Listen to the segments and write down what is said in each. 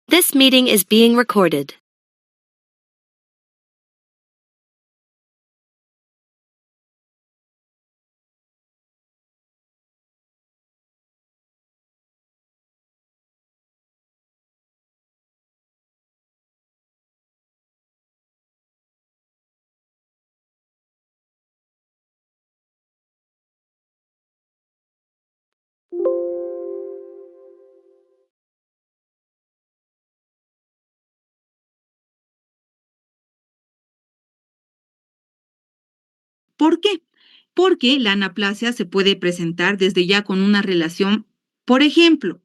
This meeting is being recorded. ¿Por qué? Porque la anaplasia se puede presentar desde ya con una relación, por ejemplo,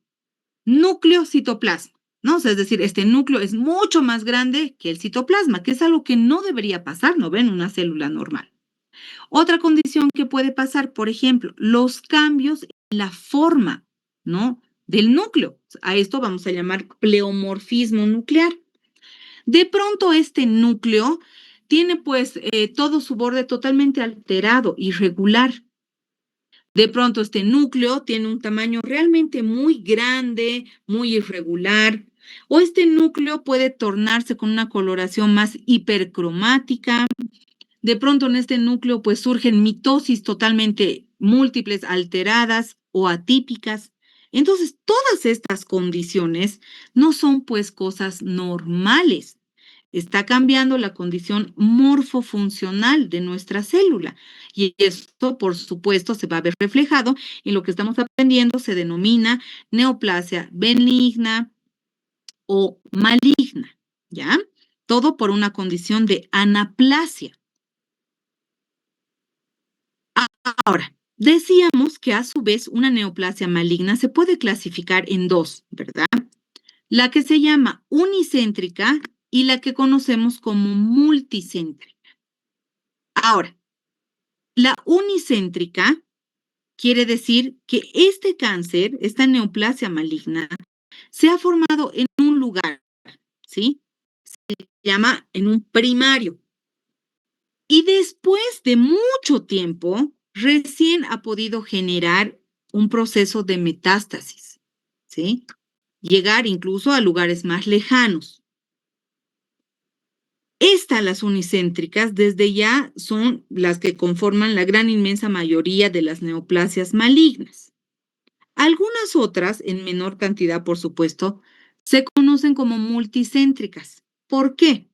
núcleo-citoplasma, ¿no? O sea, es decir, este núcleo es mucho más grande que el citoplasma, que es algo que no debería pasar, ¿no ven? Una célula normal. Otra condición que puede pasar, por ejemplo, los cambios en la forma, ¿no? Del núcleo. A esto vamos a llamar pleomorfismo nuclear. De pronto este núcleo tiene pues todo su borde totalmente alterado, irregular. De pronto este núcleo tiene un tamaño realmente muy grande, muy irregular, o este núcleo puede tornarse con una coloración más hipercromática. De pronto en este núcleo pues surgen mitosis totalmente múltiples, alteradas o atípicas. Entonces, todas estas condiciones no son pues cosas normales. Está cambiando la condición morfofuncional de nuestra célula. Y esto, por supuesto, se va a ver reflejado en lo que estamos aprendiendo, se denomina neoplasia benigna o maligna, ¿ya? Todo por una condición de anaplasia. Ahora, decíamos que a su vez una neoplasia maligna se puede clasificar en dos, ¿verdad? La que se llama unicéntrica y la que conocemos como multicéntrica. Ahora, la unicéntrica quiere decir que este cáncer, esta neoplasia maligna, se ha formado en un lugar, ¿sí? Se llama en un primario. Y después de mucho tiempo, recién ha podido generar un proceso de metástasis, ¿sí? Llegar incluso a lugares más lejanos. Las unicéntricas, desde ya son las que conforman la gran inmensa mayoría de las neoplasias malignas. Algunas otras, en menor cantidad, por supuesto, se conocen como multicéntricas. ¿Por qué?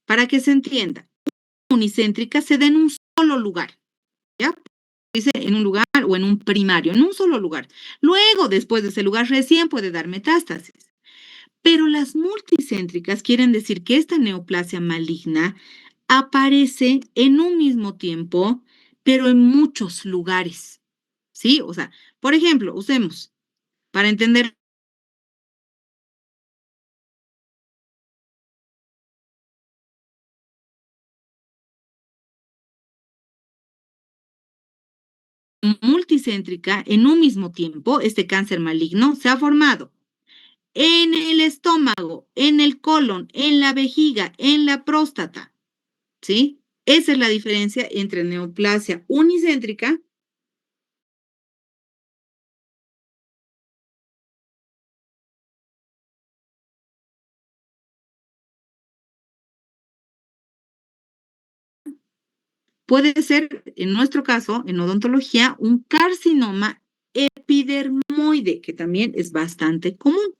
Para que se entienda, unicéntrica se da en un solo lugar, ¿ya? Dice en un lugar o en un primario, en un solo lugar. Luego, después de ese lugar, recién puede dar metástasis. Pero las multicéntricas quieren decir que esta neoplasia maligna aparece en un mismo tiempo, pero en muchos lugares, ¿sí? O sea, por ejemplo, usemos, para entender multicéntrica, en un mismo tiempo, este cáncer maligno se ha formado en el estómago, en el colon, en la vejiga, en la próstata, ¿sí? Esa es la diferencia entre neoplasia unicéntrica. Puede ser, en nuestro caso, en odontología, un carcinoma epidermoide, que también es bastante común.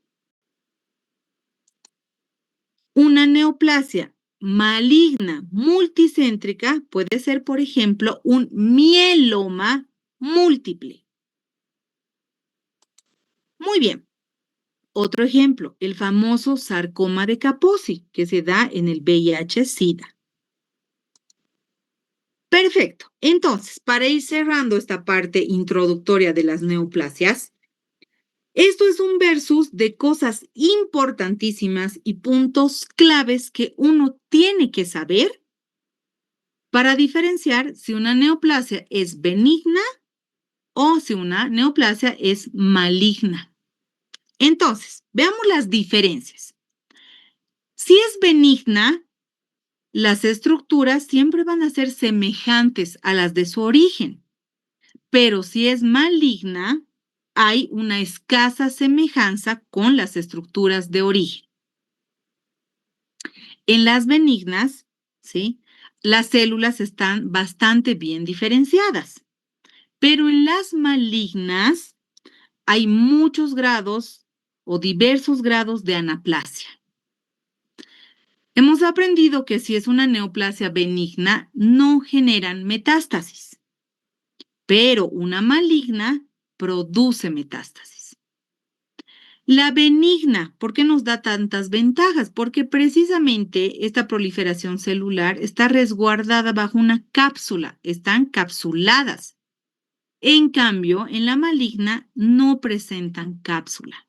Una neoplasia maligna multicéntrica puede ser, por ejemplo, un mieloma múltiple. Muy bien. Otro ejemplo, el famoso sarcoma de Kaposi, que se da en el VIH-Sida. Perfecto. Entonces, para ir cerrando esta parte introductoria de las neoplasias, esto es un versus de cosas importantísimas y puntos claves que uno tiene que saber para diferenciar si una neoplasia es benigna o si una neoplasia es maligna. Entonces, veamos las diferencias. Si es benigna, las estructuras siempre van a ser semejantes a las de su origen, pero si es maligna, hay una escasa semejanza con las estructuras de origen. En las benignas, ¿sí? Las células están bastante bien diferenciadas, pero en las malignas hay muchos grados o diversos grados de anaplasia. Hemos aprendido que si es una neoplasia benigna, no generan metástasis, pero una maligna produce metástasis. La benigna, ¿por qué nos da tantas ventajas? Porque precisamente esta proliferación celular está resguardada bajo una cápsula, están capsuladas. En cambio, en la maligna no presentan cápsula.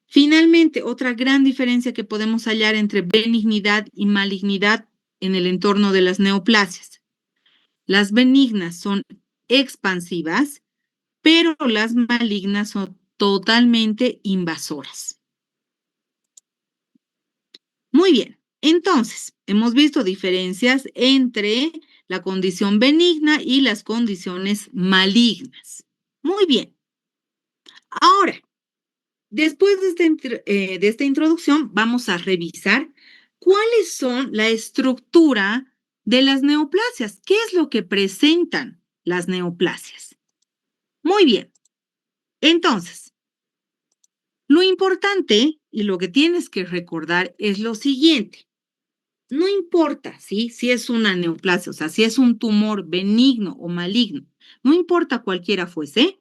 Finalmente, otra gran diferencia que podemos hallar entre benignidad y malignidad en el entorno de las neoplasias. Las benignas son expansivas, pero las malignas son totalmente invasoras. Muy bien, entonces, hemos visto diferencias entre la condición benigna y las condiciones malignas. Muy bien. Ahora, después de esta introducción, vamos a revisar cuáles son la estructura de las neoplasias. ¿Qué es lo que presentan las neoplasias? Muy bien. Entonces, lo importante y lo que tienes que recordar es lo siguiente. No importa, ¿sí? Si es una neoplasia, o sea, si es un tumor benigno o maligno, no importa cualquiera fuese,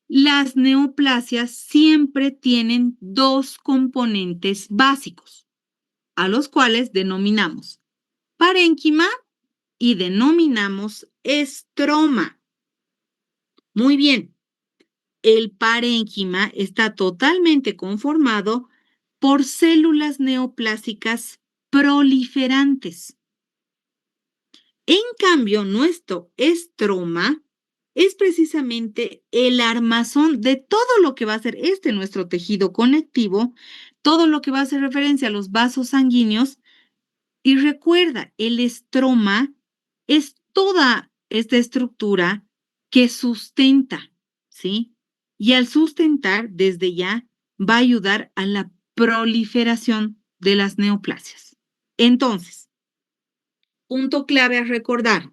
las neoplasias siempre tienen dos componentes básicos, a los cuales denominamos parénquima y denominamos estroma. Muy bien, el parénquima está totalmente conformado por células neoplásicas proliferantes. En cambio, nuestro estroma es precisamente el armazón de todo lo que va a ser nuestro tejido conectivo, todo lo que va a hacer referencia a los vasos sanguíneos. Y recuerda, el estroma es toda esta estructura que sustenta, ¿sí? Y al sustentar, desde ya, va a ayudar a la proliferación de las neoplasias. Entonces, punto clave a recordar.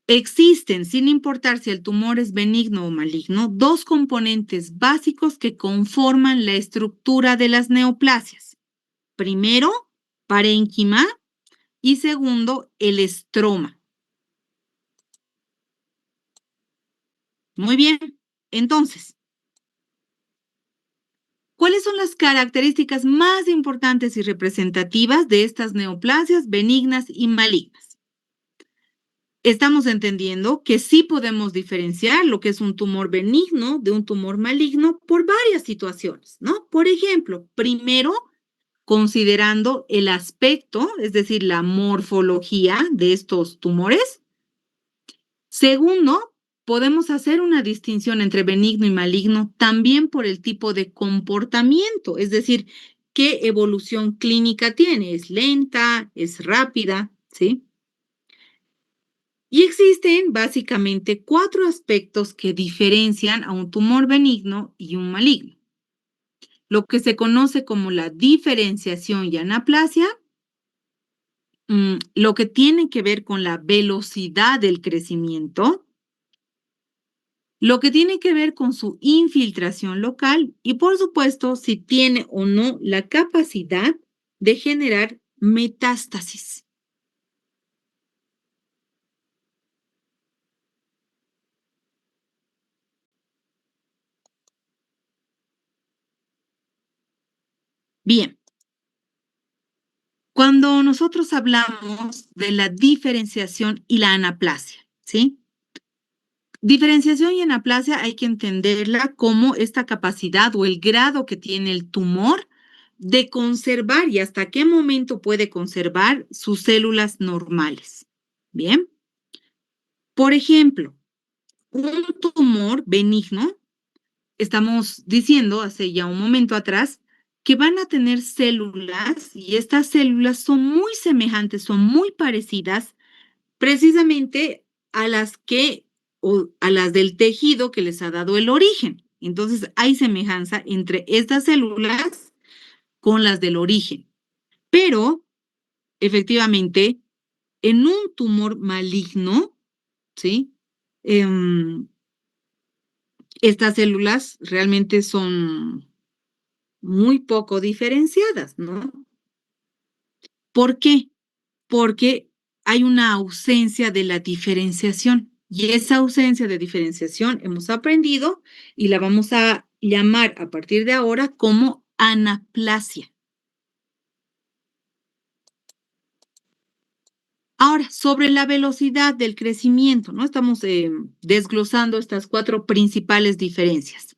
Existen, sin importar si el tumor es benigno o maligno, dos componentes básicos que conforman la estructura de las neoplasias. Primero, parénquima y segundo, el estroma. Muy bien, entonces, ¿cuáles son las características más importantes y representativas de estas neoplasias benignas y malignas? Estamos entendiendo que sí podemos diferenciar lo que es un tumor benigno de un tumor maligno por varias situaciones, ¿no? Por ejemplo, primero, considerando el aspecto, es decir, la morfología de estos tumores. Segundo, podemos hacer una distinción entre benigno y maligno también por el tipo de comportamiento, es decir, qué evolución clínica tiene, es lenta, es rápida, ¿sí? Y existen básicamente cuatro aspectos que diferencian a un tumor benigno y un maligno. Lo que se conoce como la diferenciación y anaplasia, lo que tiene que ver con la velocidad del crecimiento, lo que tiene que ver con su infiltración local y, por supuesto, si tiene o no la capacidad de generar metástasis. Bien, cuando nosotros hablamos de la diferenciación y la anaplasia, ¿sí? Diferenciación y anaplasia hay que entenderla como esta capacidad o el grado que tiene el tumor de conservar y hasta qué momento puede conservar sus células normales. Bien, por ejemplo, un tumor benigno, estamos diciendo hace ya un momento atrás, que van a tener células y estas células son muy semejantes, son muy parecidas precisamente a las que o a las del tejido que les ha dado el origen. Entonces, hay semejanza entre estas células con las del origen. Pero, efectivamente, en un tumor maligno, ¿sí? Estas células realmente son muy poco diferenciadas, ¿no? ¿Por qué? Porque hay una ausencia de la diferenciación. Y esa ausencia de diferenciación hemos aprendido y la vamos a llamar a partir de ahora como anaplasia. Ahora, sobre la velocidad del crecimiento, ¿no? Estamos desglosando estas cuatro principales diferencias.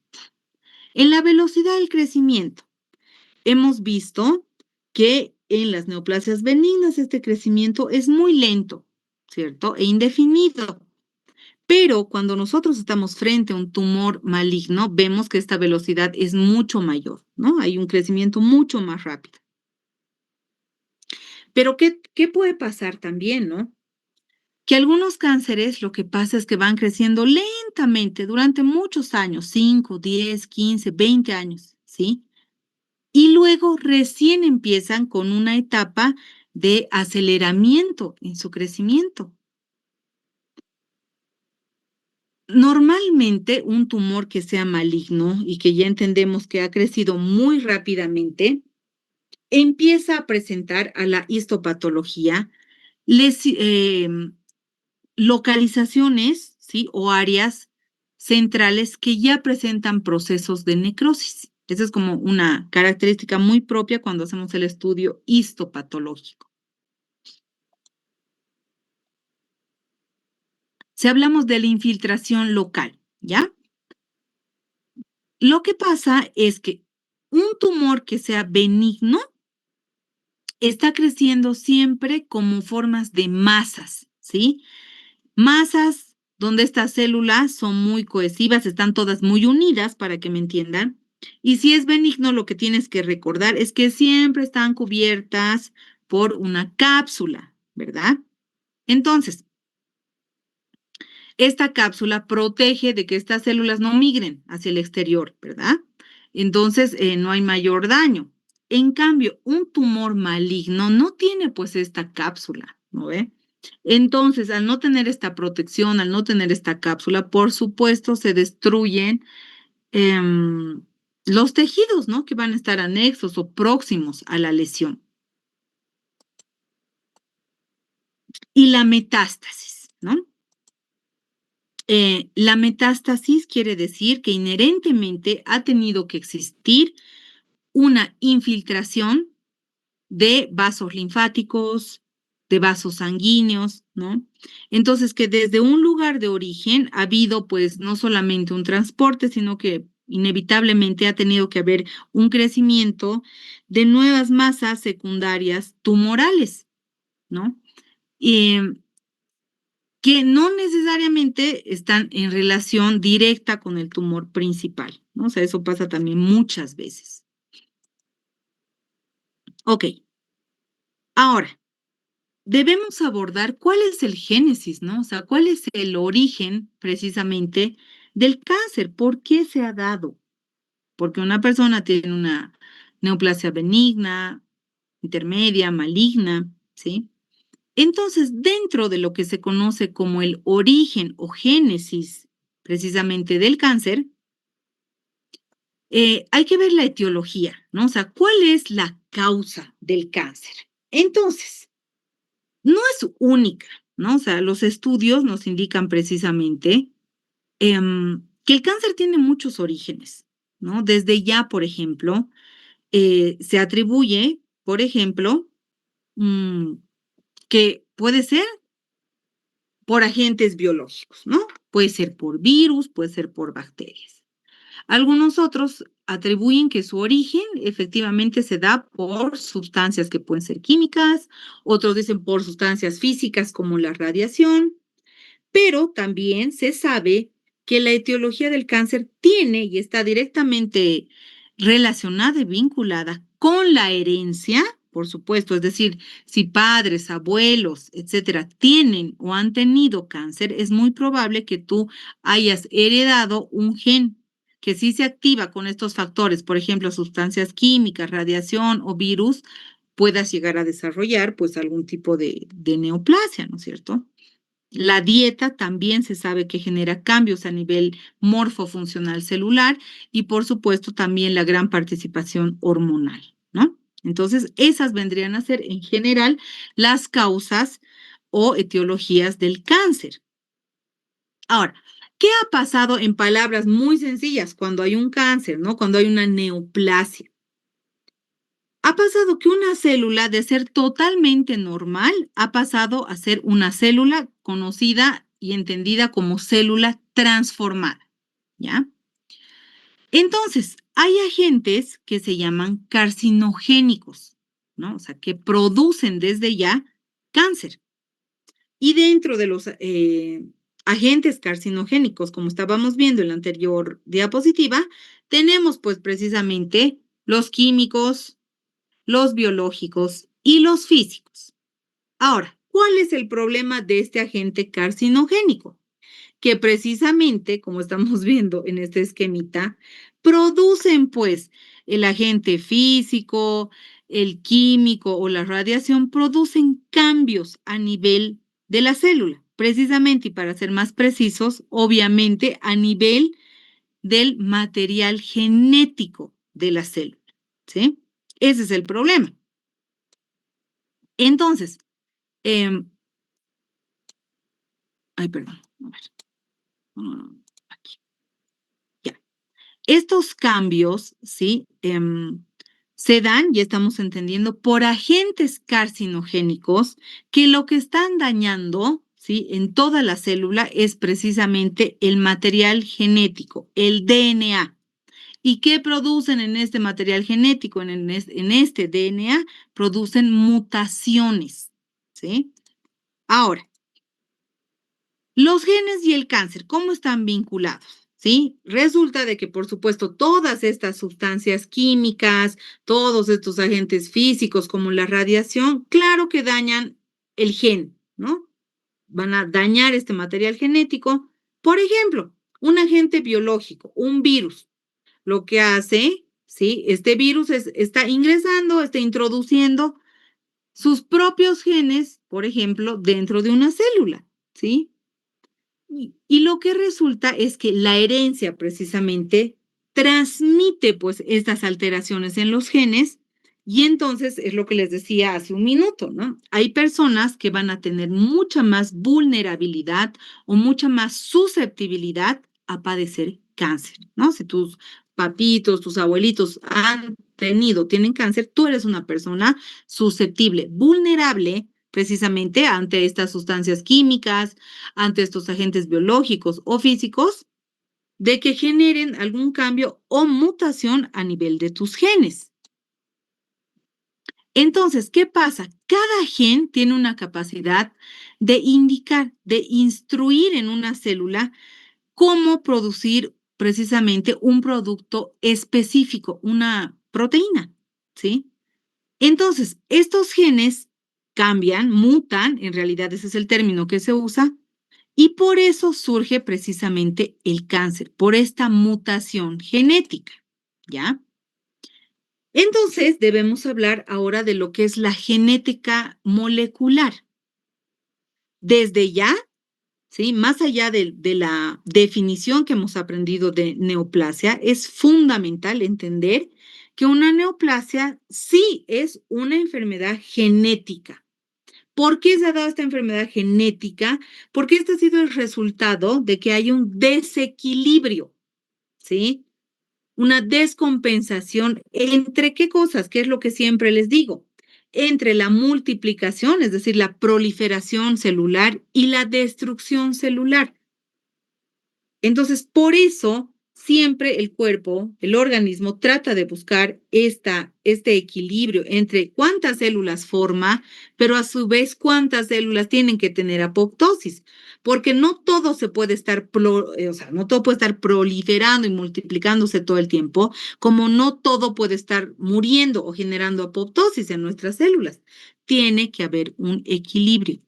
En la velocidad del crecimiento, hemos visto que en las neoplasias benignas este crecimiento es muy lento, ¿cierto? E indefinido. Pero cuando nosotros estamos frente a un tumor maligno, vemos que esta velocidad es mucho mayor, ¿no? Hay un crecimiento mucho más rápido. Pero ¿qué puede pasar también, no? Que algunos cánceres lo que pasa es que van creciendo lentamente durante muchos años, 5, 10, 15, 20 años, ¿sí? Y luego recién empiezan con una etapa de aceleramiento en su crecimiento. Normalmente, un tumor que sea maligno y que ya entendemos que ha crecido muy rápidamente, empieza a presentar a la histopatología localizaciones, ¿sí? O áreas centrales que ya presentan procesos de necrosis. Esa es como una característica muy propia cuando hacemos el estudio histopatológico. Si hablamos de la infiltración local, ¿ya? Lo que pasa es que un tumor que sea benigno está creciendo siempre como formas de masas, ¿sí? Masas donde estas células son muy cohesivas, están todas muy unidas, para que me entiendan. Y si es benigno, lo que tienes que recordar es que siempre están cubiertas por una cápsula, ¿verdad? Entonces, esta cápsula protege de que estas células no migren hacia el exterior, ¿verdad? Entonces, no hay mayor daño. En cambio, un tumor maligno no tiene pues esta cápsula, ¿no ve? Entonces, al no tener esta protección, al no tener esta cápsula, por supuesto, se destruyen los tejidos, ¿no? Que van a estar anexos o próximos a la lesión. Y la metástasis, ¿no? La metástasis quiere decir que inherentemente ha tenido que existir una infiltración de vasos linfáticos, de vasos sanguíneos, ¿no? Entonces, que desde un lugar de origen ha habido, pues, no solamente un transporte, sino que inevitablemente ha tenido que haber un crecimiento de nuevas masas secundarias tumorales, ¿no? Y que no necesariamente están en relación directa con el tumor principal, ¿no? O sea, eso pasa también muchas veces. Ok, ahora, debemos abordar cuál es el génesis, ¿no? O sea, cuál es el origen precisamente del cáncer, por qué se ha dado. Porque una persona tiene una neoplasia benigna, intermedia, maligna, ¿sí? Entonces, dentro de lo que se conoce como el origen o génesis precisamente del cáncer, hay que ver la etiología, ¿no? O sea, ¿cuál es la causa del cáncer? Entonces, no es única, ¿no? O sea, los estudios nos indican precisamente que el cáncer tiene muchos orígenes, ¿no? Desde ya, por ejemplo, se atribuye, por ejemplo, mm, que puede ser por agentes biológicos, ¿no? Puede ser por virus, puede ser por bacterias. Algunos otros atribuyen que su origen efectivamente se da por sustancias que pueden ser químicas, otros dicen por sustancias físicas como la radiación, pero también se sabe que la etiología del cáncer tiene y está directamente relacionada y vinculada con la herencia, por supuesto. Es decir, si padres, abuelos, etcétera, tienen o han tenido cáncer, es muy probable que tú hayas heredado un gen que sí se activa con estos factores, por ejemplo, sustancias químicas, radiación o virus, puedas llegar a desarrollar pues algún tipo de neoplasia, ¿no es cierto? La dieta también se sabe que genera cambios a nivel morfofuncional celular y por supuesto también la gran participación hormonal, ¿no? Entonces, esas vendrían a ser en general las causas o etiologías del cáncer. Ahora, ¿qué ha pasado en palabras muy sencillas cuando hay un cáncer, ¿no? Cuando hay una neoplasia. Ha pasado que una célula de ser totalmente normal ha pasado a ser una célula conocida y entendida como célula transformada, ¿ya? Entonces, hay agentes que se llaman carcinogénicos, ¿no? O sea, que producen desde ya cáncer. Y dentro de los agentes carcinogénicos, como estábamos viendo en la anterior diapositiva, tenemos pues precisamente los químicos, los biológicos y los físicos. Ahora, ¿cuál es el problema de este agente carcinogénico? Que precisamente, como estamos viendo en este esquemita, producen pues el agente físico, el químico o la radiación, producen cambios a nivel de la célula, precisamente, y para ser más precisos, obviamente a nivel del material genético de la célula, ¿sí? Ese es el problema. Entonces, em, ay, perdón, a ver, aquí, ya. Estos cambios, ¿sí? Se dan, ya estamos entendiendo, por agentes carcinogénicos que lo que están dañando, ¿sí? En toda la célula es precisamente el material genético, el DNA. ¿Y qué producen en este material genético, en este DNA? Producen mutaciones, ¿sí? Ahora, los genes y el cáncer, ¿cómo están vinculados? ¿Sí? Resulta de que, por supuesto, todas estas sustancias químicas, todos estos agentes físicos como la radiación, claro que dañan el gen, ¿no? Van a dañar este material genético. Por ejemplo, un agente biológico, un virus, lo que hace, ¿sí? Este virus está ingresando, está introduciendo sus propios genes, por ejemplo, dentro de una célula, ¿sí? Y lo que resulta es que la herencia precisamente transmite pues estas alteraciones en los genes y entonces es lo que les decía hace un minuto, ¿no? Hay personas que van a tener mucha más vulnerabilidad o mucha más susceptibilidad a padecer cáncer, ¿no? Si tus papitos, tus abuelitos tienen cáncer, tú eres una persona susceptible, vulnerable precisamente ante estas sustancias químicas, ante estos agentes biológicos o físicos, de que generen algún cambio o mutación a nivel de tus genes. Entonces, ¿qué pasa? Cada gen tiene una capacidad de indicar, de instruir en una célula cómo producir precisamente un producto específico, una proteína, ¿sí? Entonces, estos genes cambian, mutan, en realidad ese es el término que se usa, y por eso surge precisamente el cáncer, por esta mutación genética, ¿ya? Entonces, debemos hablar ahora de lo que es la genética molecular. Desde ya, ¿sí? Más allá de la definición que hemos aprendido de neoplasia, es fundamental entender que una neoplasia sí es una enfermedad genética. ¿Por qué se ha dado esta enfermedad genética? Porque este ha sido el resultado de que hay un desequilibrio, ¿sí? Una descompensación entre qué cosas, que es lo que siempre les digo, entre la multiplicación, es decir, la proliferación celular y la destrucción celular. Entonces, por eso siempre el cuerpo, el organismo trata de buscar este equilibrio entre cuántas células forma, pero a su vez cuántas células tienen que tener apoptosis, Porque no todo se puede estar, o sea, no todo puede estar proliferando y multiplicándose todo el tiempo, como no todo puede estar muriendo o generando apoptosis en nuestras células. Tiene que haber un equilibrio,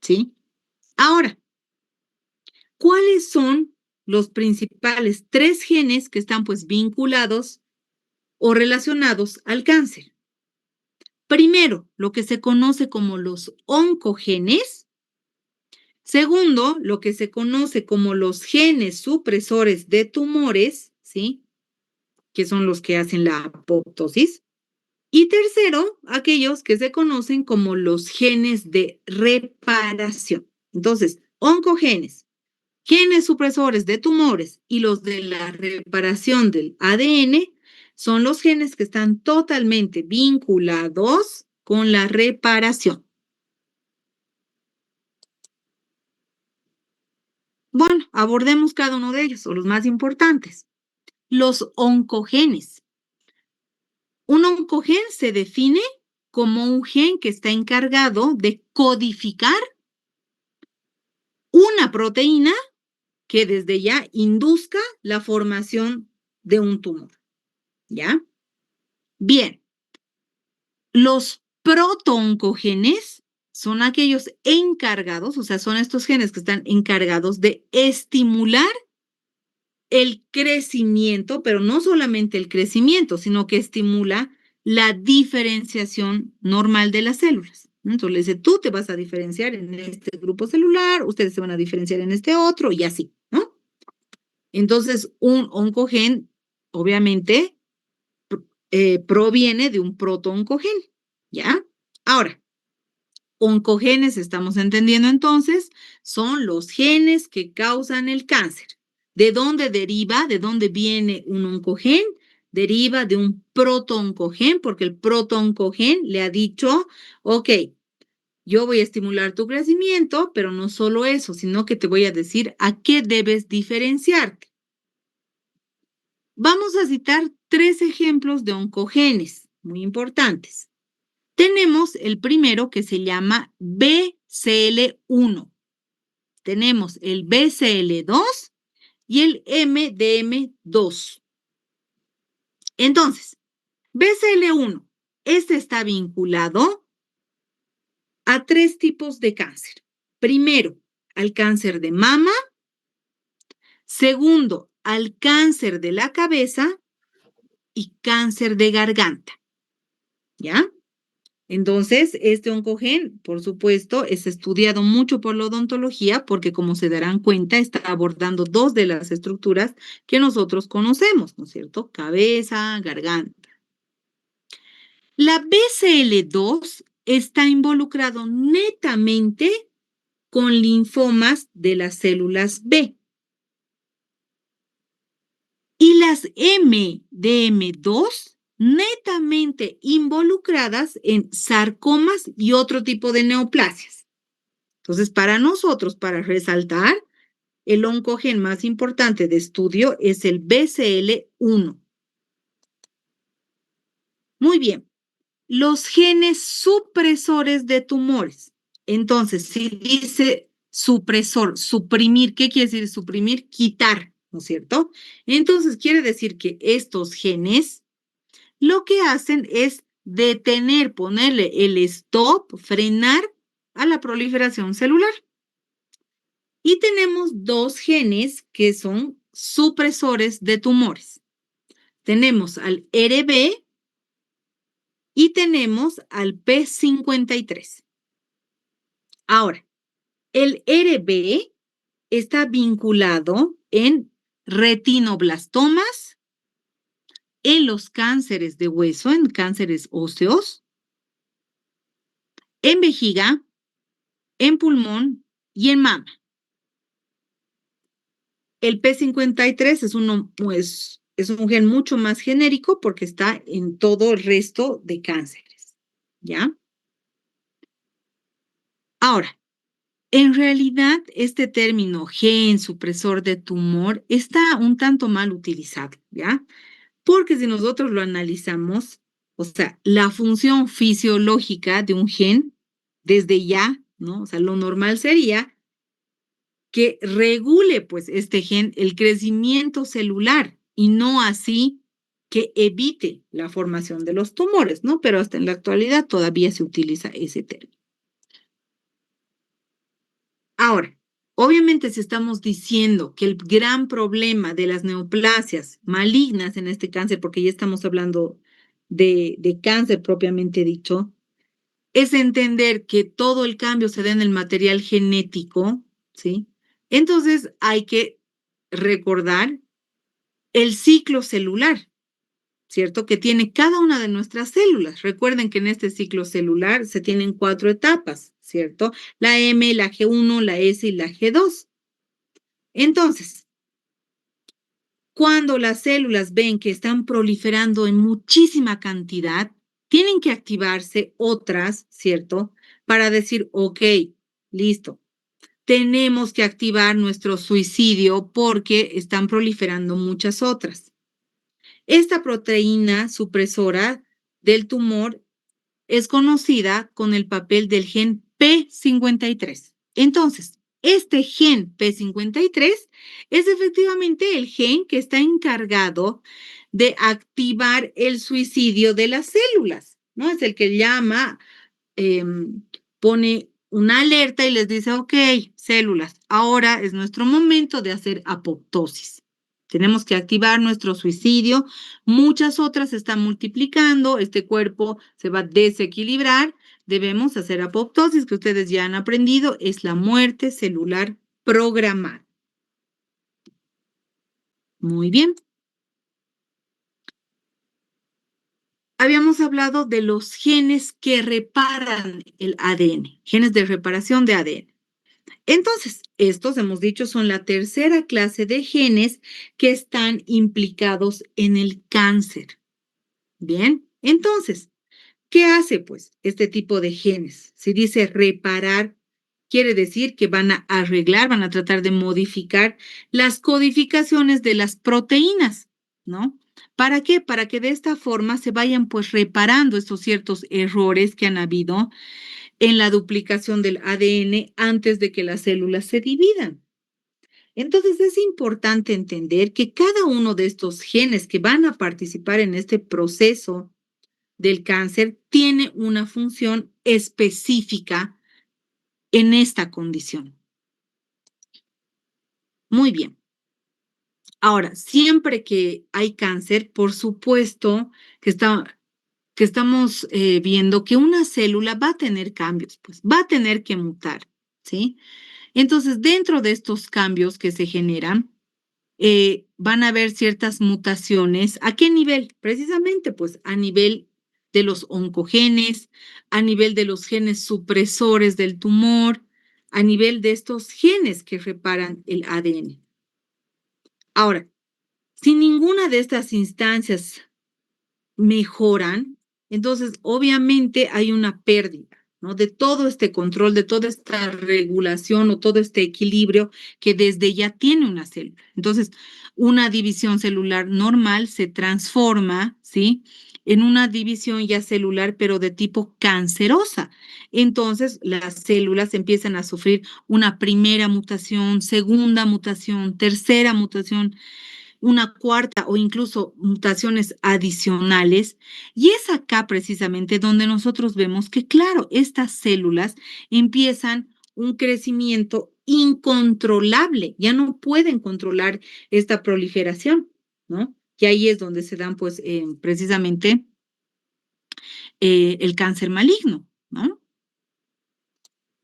¿sí? Ahora, ¿cuáles son los principales 3 genes que están pues vinculados o relacionados al cáncer? Primero, lo que se conoce como los oncogenes. Segundo, lo que se conoce como los genes supresores de tumores, ¿sí? Que son los que hacen la apoptosis. Y tercero, aquellos que se conocen como los genes de reparación. Entonces, oncogenes, genes supresores de tumores y los de la reparación del ADN son los genes que están totalmente vinculados con la reparación. Bueno, abordemos cada uno de ellos, o los más importantes. Los oncogenes. Un oncogen se define como un gen que está encargado de codificar una proteína que desde ya induzca la formación de un tumor. ¿Ya? Bien, los protooncogenes son aquellos encargados, o sea, son estos genes que están encargados de estimular el crecimiento, pero no solamente el crecimiento, sino que estimula la diferenciación normal de las células. Entonces le dice, tú te vas a diferenciar en este grupo celular, ustedes se van a diferenciar en este otro y así, ¿no? Entonces, un oncogen, obviamente, proviene de un protooncogen, ¿ya? Ahora, oncogenes, estamos entendiendo entonces, son los genes que causan el cáncer. ¿De dónde deriva? ¿De dónde viene un oncogen? Deriva de un protooncogen, porque el protooncogen le ha dicho, ok, yo voy a estimular tu crecimiento, pero no solo eso, sino que te voy a decir a qué debes diferenciarte. Vamos a citar 3 ejemplos de oncogenes muy importantes. Tenemos el primero que se llama BCL1. Tenemos el BCL2 y el MDM2. Entonces, BCL1, este está vinculado a 3 tipos de cáncer. Primero, al cáncer de mama. Segundo, al cáncer de la cabeza y cáncer de garganta. ¿Ya? Entonces, este oncogen, por supuesto, es estudiado mucho por la odontología porque, como se darán cuenta, está abordando 2 de las estructuras que nosotros conocemos, ¿no es cierto? Cabeza, garganta. La BCL2 está involucrado netamente con linfomas de las células B. Y las MDM2 netamente involucradas en sarcomas y otro tipo de neoplasias. Entonces, para nosotros, para resaltar, el oncogen más importante de estudio es el BCL1. Muy bien, los genes supresores de tumores. Entonces, si dice supresor, suprimir, ¿qué quiere decir suprimir? Quitar, ¿no es cierto? Entonces, quiere decir que estos genes lo que hacen es detener, ponerle el stop, frenar a la proliferación celular. Y tenemos 2 genes que son supresores de tumores. Tenemos al RB y tenemos al P53. Ahora, el RB está vinculado en retinoblastomas, en los cánceres de hueso, en cánceres óseos, en vejiga, en pulmón y en mama. El P53 es un gen mucho más genérico porque está en todo el resto de cánceres, ¿ya? Ahora, en realidad, este término gen supresor de tumor está un tanto mal utilizado, ¿ya? Porque si nosotros lo analizamos, o sea, la función fisiológica de un gen, desde ya, ¿no? O sea, lo normal sería que regule pues este gen el crecimiento celular y no así que evite la formación de los tumores, ¿no? Pero hasta en la actualidad todavía se utiliza ese término. Ahora, obviamente si estamos diciendo que el gran problema de las neoplasias malignas en este cáncer, porque ya estamos hablando de cáncer propiamente dicho, es entender que todo el cambio se da en el material genético, ¿sí? Entonces hay que recordar el ciclo celular, ¿cierto? Que tiene cada una de nuestras células. Recuerden que en este ciclo celular se tienen 4 etapas, ¿cierto? La M, la G1, la S y la G2. Entonces, cuando las células ven que están proliferando en muchísima cantidad, tienen que activarse otras, ¿cierto? Para decir, ok, listo, tenemos que activar nuestro suicidio porque están proliferando muchas otras. Esta proteína supresora del tumor es conocida con el papel del gen P53. Entonces, este gen P53 es efectivamente el gen que está encargado de activar el suicidio de las células, ¿no? Es el que llama, eh, pone una alerta y les dice, ok, células, ahora es nuestro momento de hacer apoptosis. Tenemos que activar nuestro suicidio. Muchas otras se están multiplicando. Este cuerpo se va a desequilibrar. Debemos hacer apoptosis, que ustedes ya han aprendido, es la muerte celular programada. Muy bien. Habíamos hablado de los genes que reparan el ADN, genes de reparación de ADN. Entonces, estos, hemos dicho, son la tercera clase de genes que están implicados en el cáncer. Bien, entonces, ¿qué hace pues este tipo de genes? Si dice reparar, quiere decir que van a arreglar, van a tratar de modificar las codificaciones de las proteínas, ¿no? ¿Para qué? Para que de esta forma se vayan pues reparando estos ciertos errores que han habido en la duplicación del ADN antes de que las células se dividan. Entonces es importante entender que cada uno de estos genes que van a participar en este proceso del cáncer tiene una función específica en esta condición. Muy bien. Ahora, siempre que hay cáncer, por supuesto que estamos viendo que una célula va a tener cambios, pues va a tener que mutar, ¿sí? Entonces, dentro de estos cambios que se generan, van a haber ciertas mutaciones. ¿A qué nivel? Precisamente, pues a nivel de los oncogenes, a nivel de los genes supresores del tumor, a nivel de estos genes que reparan el ADN. Ahora, si ninguna de estas instancias mejoran, entonces obviamente hay una pérdida, ¿no? De todo este control, de toda esta regulación o todo este equilibrio que desde ya tiene una célula. Entonces, una división celular normal se transforma, ¿sí? En una división ya celular, pero de tipo cancerosa. Entonces, las células empiezan a sufrir una primera mutación, segunda mutación, tercera mutación, una cuarta o incluso mutaciones adicionales. Y es acá precisamente donde nosotros vemos que, claro, estas células empiezan un crecimiento incontrolable, ya no pueden controlar esta proliferación, ¿no? Y ahí es donde se dan, pues, precisamente el cáncer maligno, ¿no?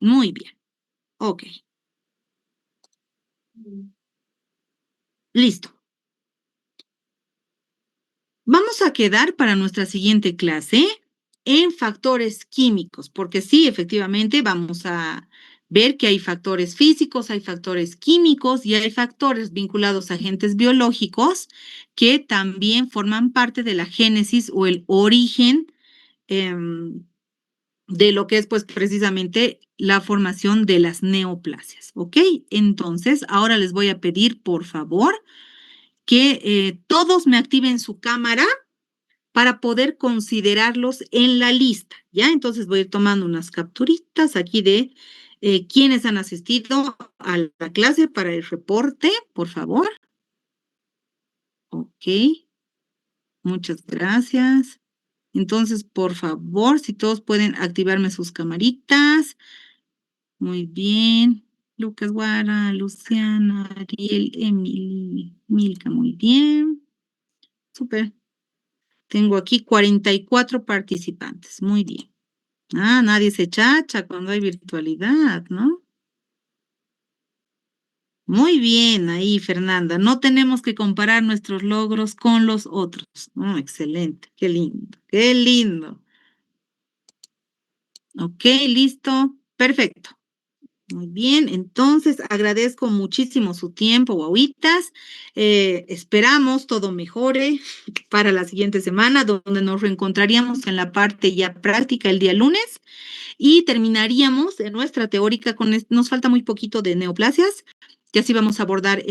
Muy bien, ok, listo. Vamos a quedar para nuestra siguiente clase en factores químicos, porque sí, efectivamente, vamos a ver que hay factores físicos, hay factores químicos y hay factores vinculados a agentes biológicos que también forman parte de la génesis o el origen de lo que es, pues, precisamente la formación de las neoplasias, ¿ok? Entonces, ahora les voy a pedir, por favor, que todos me activen su cámara para poder considerarlos en la lista, ¿ya? Entonces voy a ir tomando unas capturitas aquí de ¿Quiénes han asistido a la clase para el reporte, por favor? Ok, muchas gracias. Entonces, por favor, si todos pueden activarme sus camaritas. Muy bien. Lucas Guara, Luciana, Ariel, Emily, Milka, muy bien. Súper. Tengo aquí 44 participantes. Muy bien. Ah, nadie se chacha cuando hay virtualidad, ¿no? Muy bien, ahí, Fernanda. No tenemos que comparar nuestros logros con los otros. Excelente. Qué lindo. Qué lindo. Ok, listo. Perfecto. Muy bien, entonces agradezco muchísimo su tiempo, guaguitas. Esperamos todo mejore para la siguiente semana, donde nos reencontraríamos en la parte ya práctica el día lunes y terminaríamos en nuestra teórica con, nos falta muy poquito de neoplasias, que así vamos a abordar